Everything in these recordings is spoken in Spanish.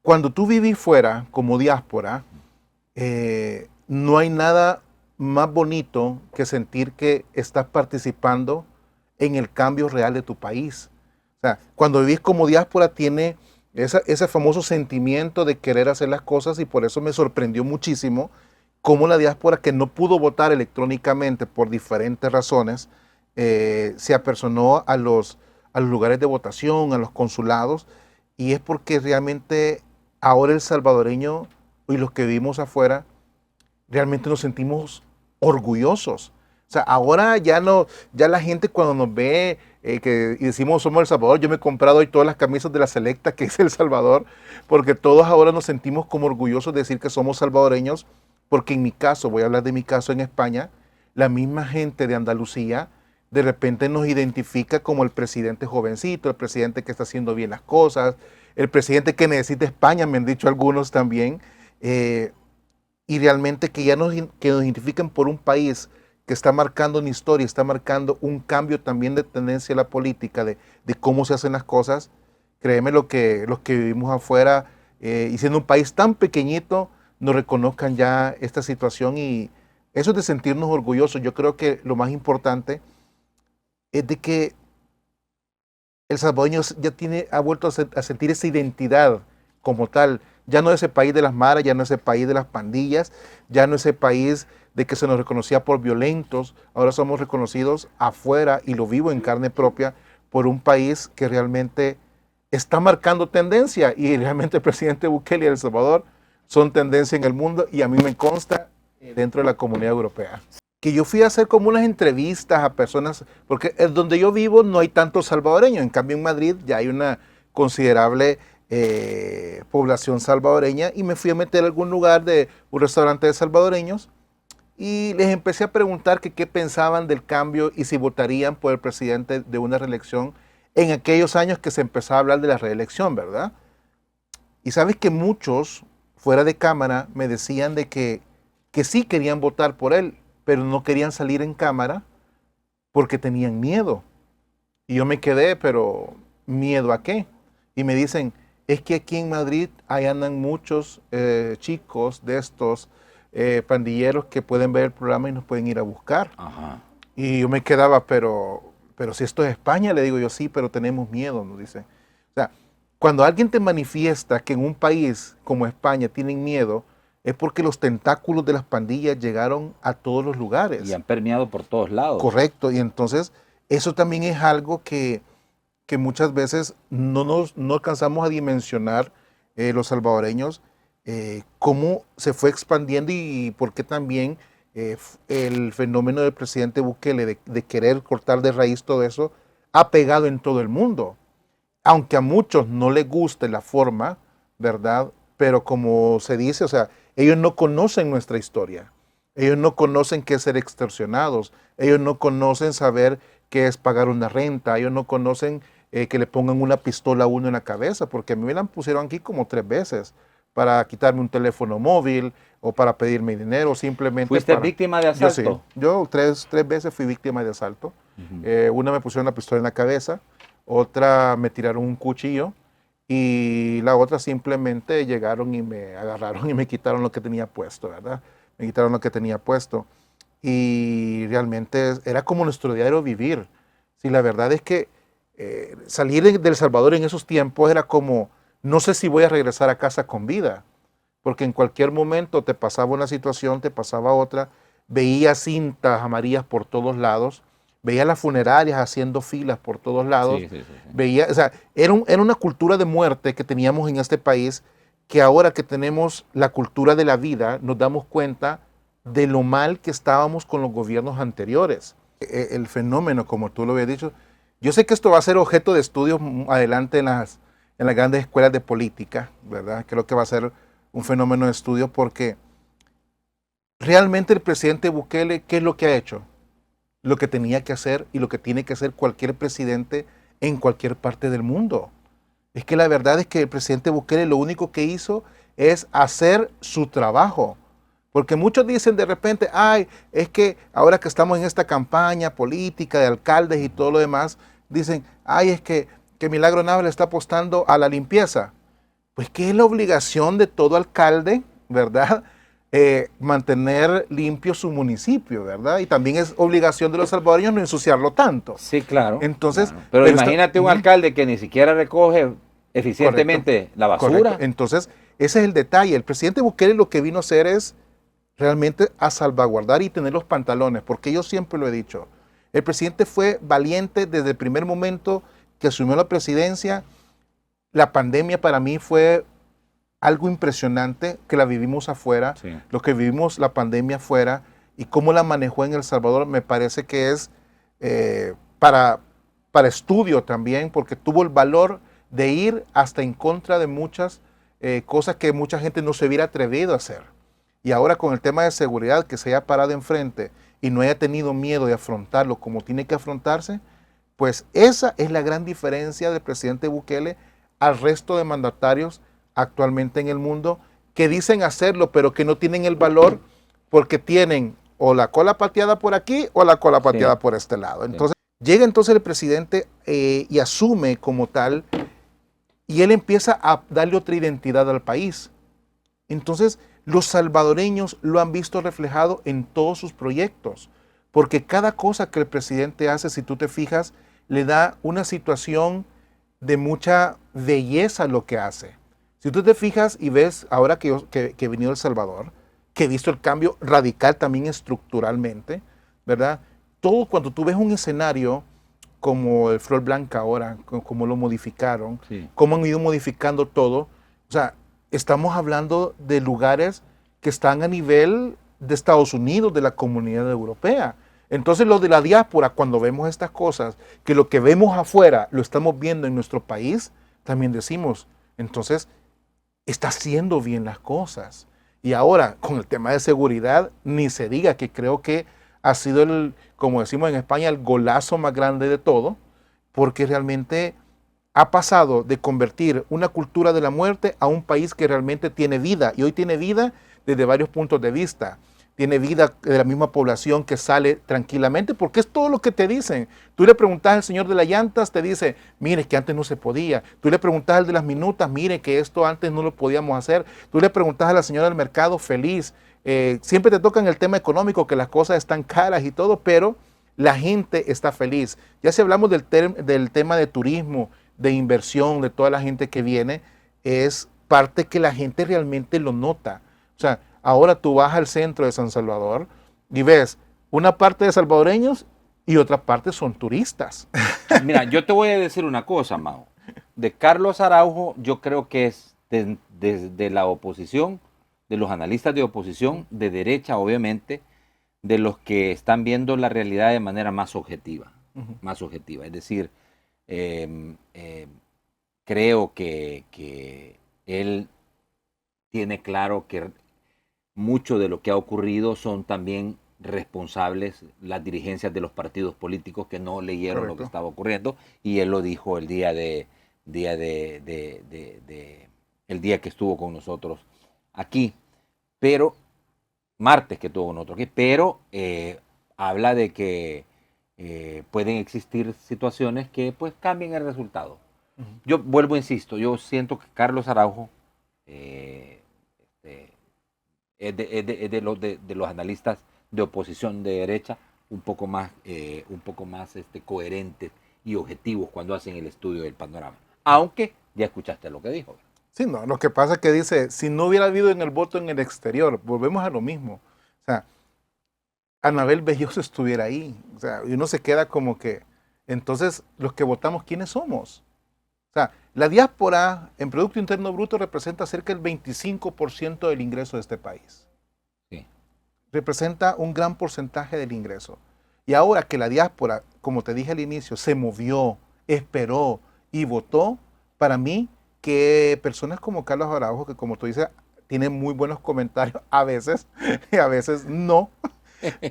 cuando tú vivís fuera como diáspora, no hay nada más bonito que sentir que estás participando en el cambio real de tu país. O sea, cuando vivís como diáspora tiene ese famoso sentimiento de querer hacer las cosas, y por eso me sorprendió muchísimo cómo la diáspora que no pudo votar electrónicamente por diferentes razones, se apersonó a los lugares de votación, a los consulados, y es porque realmente ahora el salvadoreño y los que vivimos afuera realmente nos sentimos orgullosos. O sea, ahora ya no, ya la gente cuando nos ve y decimos somos El Salvador, yo me he comprado hoy todas las camisas de la selecta que es El Salvador, porque todos ahora nos sentimos como orgullosos de decir que somos salvadoreños, porque en mi caso, voy a hablar de mi caso en España, la misma gente de Andalucía de repente nos identifica como el presidente jovencito, el presidente que está haciendo bien las cosas, el presidente que necesita España, me han dicho algunos también, y realmente que que nos identifiquen por un país que está marcando una historia, está marcando un cambio también de tendencia a la política, de cómo se hacen las cosas. Créeme los que vivimos afuera, y siendo un país tan pequeñito, nos reconozcan ya esta situación, y eso es de sentirnos orgullosos. Yo creo que lo más importante es de que El Salvador ya ha vuelto a sentir esa identidad como tal. Ya no es ese país de las maras, ya no es ese país de las pandillas, ya no es ese país de que se nos reconocía por violentos. Ahora somos reconocidos afuera, y lo vivo en carne propia, por un país que realmente está marcando tendencia, y realmente el presidente Bukele y El Salvador son tendencia en el mundo, y a mí me consta dentro de la comunidad europea. Que yo fui a hacer como unas entrevistas a personas, porque donde yo vivo no hay tantos salvadoreños, en cambio en Madrid ya hay una considerable población salvadoreña, y me fui a meter a algún lugar de un restaurante de salvadoreños, y les empecé a preguntar que qué pensaban del cambio y si votarían por el presidente de una reelección en aquellos años que se empezaba a hablar de la reelección, ¿verdad? Y sabes que muchos fuera de cámara me decían de que sí querían votar por él, pero no querían salir en cámara porque tenían miedo. Y yo me quedé, pero ¿miedo a qué? Y me dicen, es que aquí en Madrid ahí andan muchos chicos de estos pandilleros que pueden ver el programa y nos pueden ir a buscar. Ajá. Y yo me quedaba, pero si esto es España, le digo yo, sí, pero tenemos miedo, nos dicen. O sea, cuando alguien te manifiesta que en un país como España tienen miedo, es porque los tentáculos de las pandillas llegaron a todos los lugares. Y han permeado por todos lados. Correcto, y entonces eso también es algo que muchas veces no alcanzamos a dimensionar los salvadoreños, cómo se fue expandiendo, y por qué también el fenómeno del presidente Bukele de querer cortar de raíz todo eso ha pegado en todo el mundo. Aunque a muchos no les guste la forma, ¿verdad? Pero como se dice, o sea, ellos no conocen nuestra historia. Ellos no conocen qué es ser extorsionados. Ellos no conocen saber qué es pagar una renta. Ellos no conocen que le pongan una pistola a uno en la cabeza, porque a mí me la pusieron aquí como 3 veces para quitarme un teléfono móvil o para pedirme dinero, simplemente. ¿Fuiste víctima de asalto? Yo sí. Yo tres veces fui víctima de asalto. Una me pusieron una pistola en la cabeza, otra me tiraron un cuchillo, y la otra simplemente llegaron y me agarraron y me quitaron lo que tenía puesto, ¿verdad? Me quitaron lo que tenía puesto. Y realmente era como nuestro diario vivir. Sí, la verdad es que salir de El Salvador en esos tiempos era como, no sé si voy a regresar a casa con vida, porque en cualquier momento te pasaba una situación, te pasaba otra, veía cintas amarillas por todos lados, veía las funerarias haciendo filas por todos lados, Sí. veía, o sea, era una cultura de muerte que teníamos en este país, que ahora que tenemos la cultura de la vida, nos damos cuenta de lo mal que estábamos con los gobiernos anteriores. El fenómeno, como tú lo habías dicho, yo sé que esto va a ser objeto de estudios adelante en las grandes escuelas de política, ¿verdad? Creo que va a ser un fenómeno de estudio, porque realmente el presidente Bukele, ¿qué es lo que ha hecho? Lo que tenía que hacer y lo que tiene que hacer cualquier presidente en cualquier parte del mundo. Es que la verdad es que el presidente Bukele lo único que hizo es hacer su trabajo. Porque muchos dicen de repente, ay, es que ahora que estamos en esta campaña política de alcaldes y todo lo demás, dicen, ay, es que Milagro Nava le está apostando a la limpieza. pues que es la obligación de todo alcalde, ¿verdad? Mantener limpio su municipio, ¿verdad? Y también es obligación de los salvadoreños no ensuciarlo tanto. Sí, claro. Entonces, Claro. Pero imagínate un alcalde que ni siquiera recoge eficientemente correcto, la basura. correcto. Entonces, ese es el detalle. El presidente Bukele lo que vino a hacer es realmente a salvaguardar y tener los pantalones, porque yo siempre lo he dicho. El presidente fue valiente desde el primer momento que asumió la presidencia. La pandemia para mí fue algo impresionante que la vivimos afuera, Sí. lo que vivimos la pandemia afuera y cómo la manejó en El Salvador me parece que es para estudio también, porque tuvo el valor de ir hasta en contra de muchas cosas que mucha gente no se hubiera atrevido a hacer. Y ahora con el tema de seguridad, que se haya parado enfrente y no haya tenido miedo de afrontarlo como tiene que afrontarse, pues esa es la gran diferencia del presidente Bukele al resto de mandatarios actualmente en el mundo que dicen hacerlo, pero que no tienen el valor porque tienen o la cola pateada por aquí o la cola pateada Sí. por este lado. Entonces, llega entonces el presidente y asume como tal y él empieza a darle otra identidad al país. Entonces, los salvadoreños lo han visto reflejado en todos sus proyectos, porque cada cosa que el presidente hace, si tú te fijas, le da una situación de mucha belleza a lo que hace. Si tú te fijas y ves, ahora que he venido a El Salvador, que he visto el cambio radical también estructuralmente, ¿verdad? Todo cuando tú ves un escenario como el Flor Blanca ahora, como lo modificaron, Sí. cómo han ido modificando todo, o sea, estamos hablando de lugares que están a nivel de Estados Unidos, de la comunidad europea. Entonces, lo de la diáspora, cuando vemos estas cosas, que lo que vemos afuera lo estamos viendo en nuestro país, también decimos, entonces, está haciendo bien las cosas. Y ahora, con el tema de seguridad, ni se diga que creo que ha sido el, como decimos en España, el golazo más grande de todo, porque realmente ha pasado de convertir una cultura de la muerte a un país que realmente tiene vida. Y hoy tiene vida desde varios puntos de vista. Tiene vida de la misma población que sale tranquilamente, porque es todo lo que te dicen. Tú le preguntas al señor de las llantas, te dice, mire, que antes no se podía. Tú le preguntas al de las minutas, mire, que esto antes no lo podíamos hacer. Tú le preguntas a la señora del mercado, feliz. Siempre te tocan el tema económico, que las cosas están caras y todo, pero la gente está feliz. Ya si hablamos del tema de turismo, de inversión, de toda la gente que viene, es parte que la gente realmente lo nota. O sea, ahora tú vas al centro de San Salvador y ves una parte de salvadoreños y otra parte son turistas. Mira, yo te voy a decir una cosa, Mao. De Carlos Araujo, yo creo que es desde la oposición, de los analistas de oposición, de derecha, obviamente, de los que están viendo la realidad de manera más objetiva. Más objetiva. Es decir, creo que él tiene claro que mucho de lo que ha ocurrido son también responsables las dirigencias de los partidos políticos que no leyeron Correcto. lo que estaba ocurriendo, y él lo dijo el día el día que estuvo con nosotros aquí, pero martes que estuvo con nosotros aquí, pero habla de que pueden existir situaciones que pues cambien el resultado. Yo vuelvo, insisto, yo siento que Carlos Araujo es de los analistas de oposición de derecha un poco más coherentes y objetivos cuando hacen el estudio del panorama. Aunque ya escuchaste lo que dijo. Sí, no, lo que pasa es que dice, si no hubiera habido en el voto en el exterior, volvemos a lo mismo. O sea, Anabel Belloso estuviera ahí. O sea, y uno se queda como que, entonces, los que votamos, ¿quiénes somos? O sea, la diáspora en Producto Interno Bruto representa cerca del 25% del ingreso de este país. Sí. Representa un gran porcentaje del ingreso. Y ahora que la diáspora, como te dije al inicio, se movió, esperó y votó, para mí, que personas como Carlos Araujo, que como tú dices, tienen muy buenos comentarios a veces, y a veces no,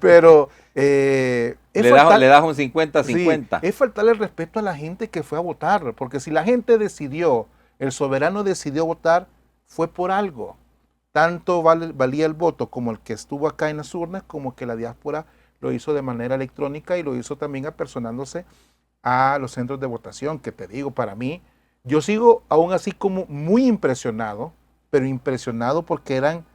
pero le das un 50-50. Sí, es faltarle el respeto a la gente que fue a votar, porque si la gente decidió, el soberano decidió votar, fue por algo. Tanto valía el voto como el que estuvo acá en las urnas, como que la diáspora lo hizo de manera electrónica y lo hizo también apersonándose a los centros de votación, que te digo, para mí Yo sigo aún así como muy impresionado, pero impresionado porque eran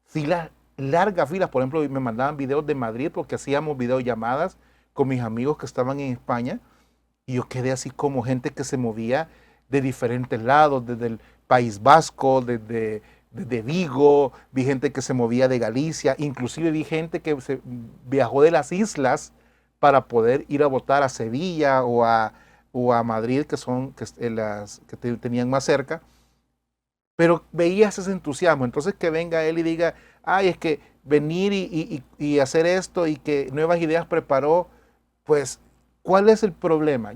filas, largas filas. Por ejemplo, me mandaban videos de Madrid porque hacíamos videollamadas con mis amigos que estaban en España y yo quedé así como gente que se movía de diferentes lados, desde el País Vasco, desde Vigo, vi gente que se movía de Galicia, inclusive vi gente que viajó de las islas para poder ir a votar a Sevilla o a Madrid, que son las que tenían más cerca, pero veías ese entusiasmo. Entonces que venga él y diga, ay, es que venir y hacer esto y que Nuevas Ideas preparó, pues, ¿cuál es el problema?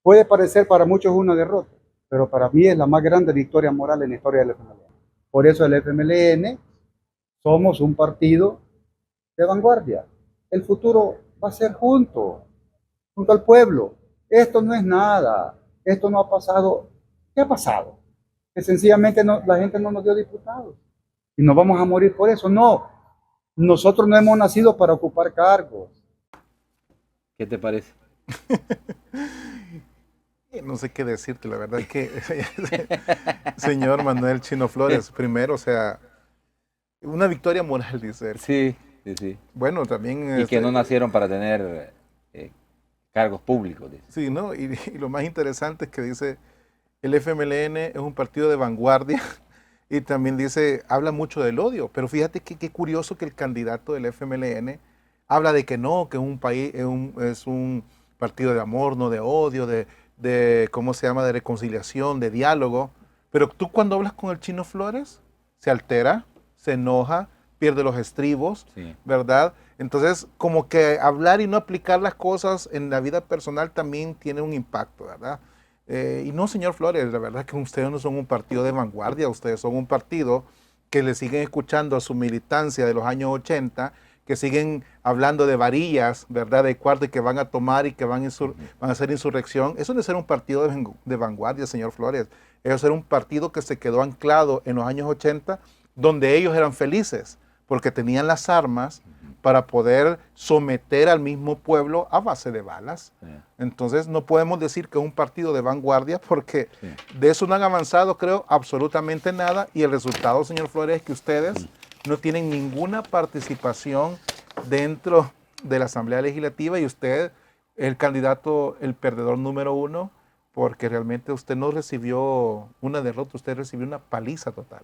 Puede parecer para muchos una derrota, pero para mí es la más grande victoria moral en la historia del FMLN. Por eso el FMLN somos un partido de vanguardia. El futuro va a ser junto al pueblo. Esto no es nada, esto no ha pasado. ¿Qué ha pasado? Que sencillamente la gente no nos dio diputados y nos vamos a morir por eso. No, nosotros no hemos nacido para ocupar cargos. ¿Qué te parece? No sé qué decirte, la verdad es que, señor Manuel Chino Flores, primero, o sea, una victoria moral, dice él. Sí, sí, sí. Bueno, también... Y que no nacieron para tener cargos públicos, dice. Sí, ¿no? Y lo más interesante es que dice, el FMLN es un partido de vanguardia y también dice, habla mucho del odio, pero fíjate que qué curioso que el candidato del FMLN habla de que no, que es un país, es un partido de amor, no de odio, ¿cómo se llama?, de reconciliación, de diálogo. Pero tú cuando hablas con el Chino Flores, se altera, se enoja, pierde los estribos, Sí. ¿verdad? Entonces, como que hablar y no aplicar las cosas en la vida personal también tiene un impacto, ¿verdad? Y no, señor Flores, la verdad es que ustedes no son un partido de vanguardia, ustedes son un partido que le siguen escuchando a su militancia de los años 80, que siguen hablando de varillas, ¿verdad?, de cuarto y que van a tomar y que van a hacer insurrección. Eso no es ser un partido de vanguardia, señor Flores. Eso es ser un partido que se quedó anclado en los años 80, donde ellos eran felices, porque tenían las armas para poder someter al mismo pueblo a base de balas. Sí. Entonces no podemos decir que es un partido de vanguardia porque Sí. de eso no han avanzado, creo, absolutamente nada. Y el resultado, señor Flores, es que ustedes no tienen ninguna participación dentro de la Asamblea Legislativa y usted es el candidato, el perdedor número uno, porque realmente usted no recibió una derrota, usted recibió una paliza total.